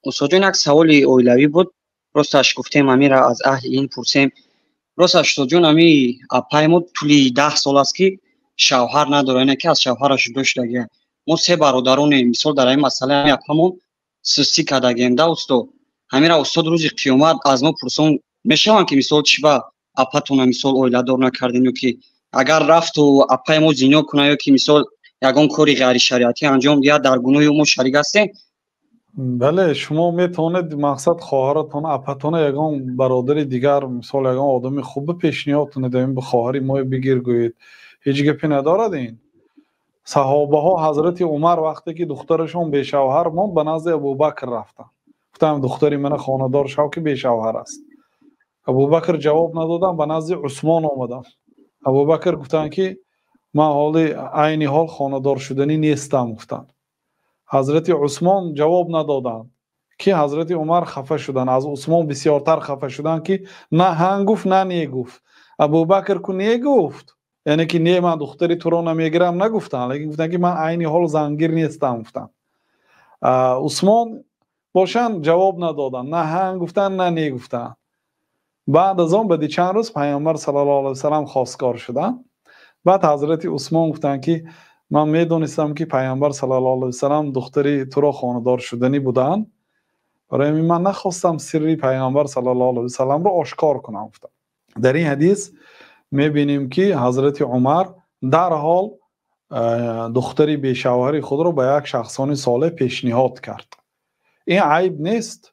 استاد یک سوالی اولوی بود. راستش گفتیم امیره از اهل این پرسیم. راستش استاد جون امی اپایمو طولی 10 سال است که شوهر نداره، اینه که از شوهرش داشته. ما سه برادران مثال در این مسئله اپامون سستی کردگیم ده استاد. امیره استاد روز قیامت از ما پرسون میشوان که مثال چی با اپاتون مثال اویلا دار نکردین که اگر رفت و اپایمو زینو کنه یا که مثال یگان کاری غیر شریعتی انجام دید در گناه ما شریک هستیم. بله شما میتونید مقصد خواهرتون اپتون یگان برادر دیگر مثال یگان آدمی خوب پیشنهادتون دادیم به خواهری ما بگیر گویید هیچ گپی ندارد. این صحابه ها حضرت عمر وقتی که دخترشون به شوهر ماند به نزد ابوبکر رفتن گفتم دختری من خانه‌دار شو که به شوهر است. ابوبکر جواب ندادن به نزد عثمان آمدن. ابوبکر گفتن که من حال عین حال خانه‌دار شدنی نیستم گفتن. حضرت عثمان جواب ندادن که حضرت عمر خفه شدن. از عثمان بسیارتر خفه شدن که نه هنگ گفت نه نی گفت. ابوبکر کو نی گفت یعنی که نی من دختری تو رو نمیگیرم نگفتن، لیکن گفتن که من عین حال زنگیر نیستم گفتن. عثمان باشن جواب ندادن، نه هنگ گفتن نه نی گفتن. بعد از آن بعد چند روز پیامبر صلی الله علیه و سلم خواستگار شدن. بعد حضرت عثمان گفتن که من میدونستم که پیامبر صلی الله علیه و سلم دختری تو را خانه‌دار شدنی بودن، برای همین من نخواستم سری پیامبر صلی الله علیه و سلم را آشکار کنم. در این حدیث میبینیم که حضرت عمر در حال دختری بی شوهر خود را به یک شخصان صالح پیشنهاد کرد. این عیب نیست.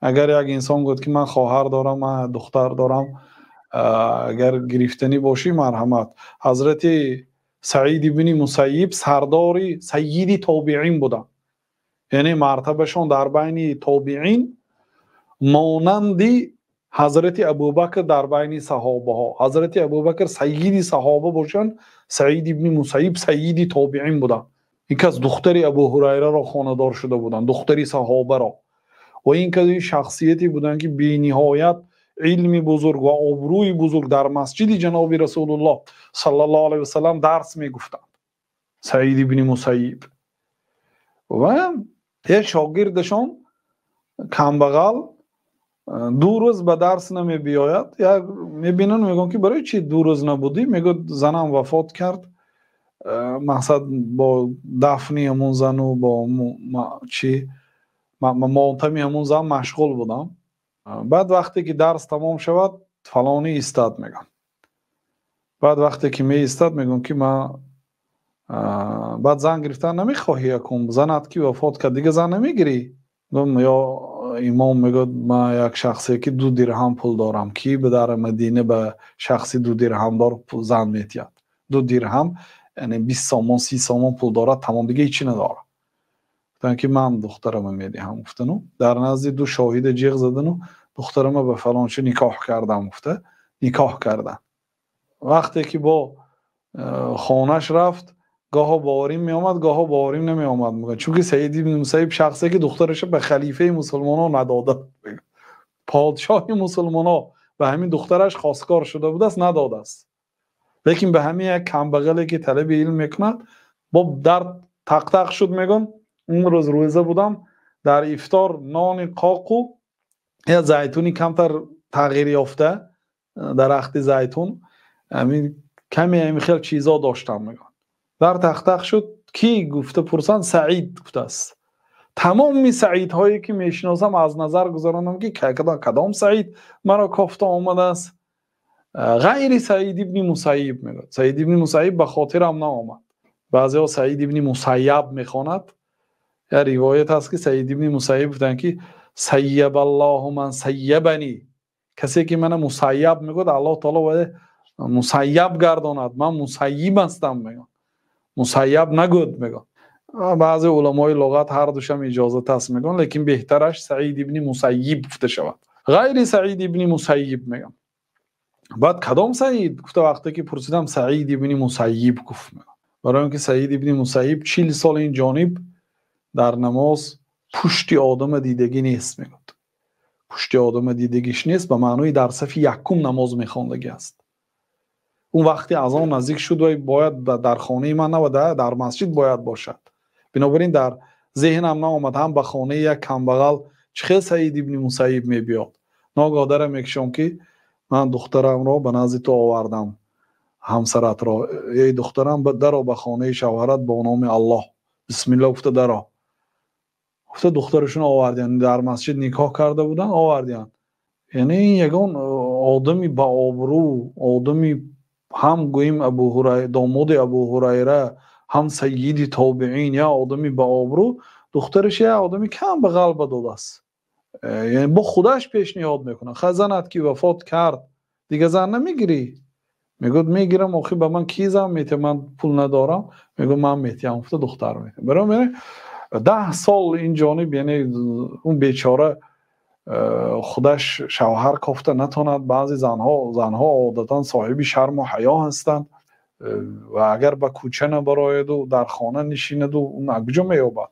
اگر یک انسان گفت که من خواهر دارم من دختر دارم اگر گرفتنی باشی مرحمت. حضرت سعید بن مسیب سرداری سیدی تابعین بودن، یعنی مرتبهشون در بین تابعین مانندی حضرت ابوبکر در بین صحابه ها. حضرت ابوبکر سیدی صحابه باشن، سعید بن مسیب سیدی تابعین بودن. این که از دختری ابو هریره را خانه‌دار شده بودن، دختری صحابه را. و این که شخصیتی بودن که بی نهایت علمی بزرگ و آبروی بزرگ در مسجد جناب رسول الله صلی الله علیه و سلم درس می گفتند. سعید بن مسیب و یه شاگردشون کمبغل 2 روز به درس نمی بیاید. یا میبینن میگن که برای چی 2 روز نبودی؟ میگه زنم وفات کرد، مقصد با دفنی همون زن و با ماتمی همون زن مشغول بودم. بعد وقتی که درس تمام شود فلانی ایستاد میگن. بعد وقتی که می ایستاد میگن که من بعد زن گرفتن نمیخواهی یکم زنت که وفات کرد دیگه زن نمیگیری؟ یا امام میگه من یک شخصی که 2 درهم پول دارم کی به در مدینه به شخصی 2 درهم دار زن میتید. 2 درهم یعنی 20 سامان 30 سامان پول داره تمام دیگه هیچی نداره. گفتن که من دخترم میدهم. گفتن در نزد 2 شاهد جیغ زدن و دخترم به فلانچه نکاح کردم. گفته نکاح کردن. وقتی که با خانش رفت گاه باوریم می آمد گاه باوریم نمی آمد میگه چون که سعید بن مسیب شخصی که دخترش به خلیفه مسلمانان نداده، پادشاه مسلمانان به همین دخترش خواستگار شده بود است نداده است، لیکن به همین یک کمبغلی که طلب علم میکند با در تق تق شد. میگن اون روز روزه بودم در افطار نان قاقو یا زیتونی کمتر تغییر یافته درخت زیتون همین کمی همین خیلی چیزا داشتم. میگن در تق تق شد کی گفته پرسان سعید گفته است. تمام سعید هایی که میشناسم از نظر گذارانم که کدام سعید مرا کافته آمده است غیر سعید ابن مسیب. میگه سعید ابن مسیب به خاطرم نآمد. بعضی ها سعید ابن مسیب میخواند. یا روایت هست که سعید ابن مسیب گفتن که سیب الله من سیبنی، کسی که من مسیب میگه الله تعالی باید مسیب گرداند، من مسیب هستم. میگه مسیب نگود. میگه بعضی علمای لغت هر دوشم اجازه هست میگن، لیکن بهترش سعید ابن مسیب گفته شود غیر سعید ابن مسیب. میگم بعد کدام سعید؟ گفته وقتی که پرسیدم سعید ابن مسیب گفت. میگم برای اینکه سعید ابن مسیب 40 سال این جانب در نماز پشت آدم دیدگی نیست. میگه پشت آدم دیدگیش نیست به معنای در صف یکم نماز میخواندگی است. اون وقتی از آن نزدیک شد و باید در خانه من و در مسجد باید باشد. بنابراین در ذهنم نآمد هم به خانه یک کمبغل چخیل سعید ابن مسیب میبیاد ناگاه در میکشم که من دخترم را به نزد تو آوردم همسرت را ای دخترم درو به خانه شوهرت با نام الله بسم الله گفته درو گفته دخترشون آوردن در مسجد نکاح کرده بودن آوردن یعنی این یگان آدمی با آبرو آدمی هم گوییم ابو هریره داماد ابو هریره هم سید تابعین یا آدمی با آبرو دخترش یه آدمی کم به قلب داده است یعنی با خودش پیشنهاد میکنه خزانت که وفات کرد دیگه زن نمیگیری میگه میگیرم آخه به من کی زن میته من پول ندارم میگه من میتیم گفته دختر میته برام 10 سال این جانب یعنی اون بیچاره خودش شوهر کافته نتوند بعضی زنها عادتا صاحب شرم و حیا هستند و اگر به کوچه نبراید و در خانه نشیند و اون اگجا میابد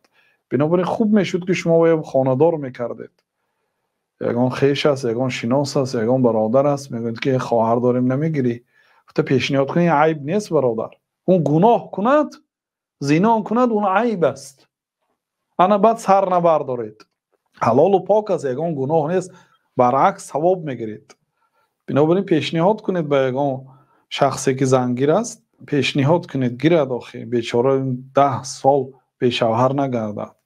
بنابراین خوب میشد که شما باید خانه‌دار میکردید یگان خیش است یگان شناس است یگان برادر است میگوید که خواهر داریم نمیگیری گفته پیشنهاد کنی عیب نیست برادر اون گناه کند زنا کند اون عیب است انا بعد سر نبردارید حلال و پاک است یگان گناه نیست برعکس ثواب میگیرید بنابراین پیشنهاد کنید به یگان شخصی که زنگیر است پیشنهاد کنید گیرد آخه بیچاره 10 سال به شوهر نگردد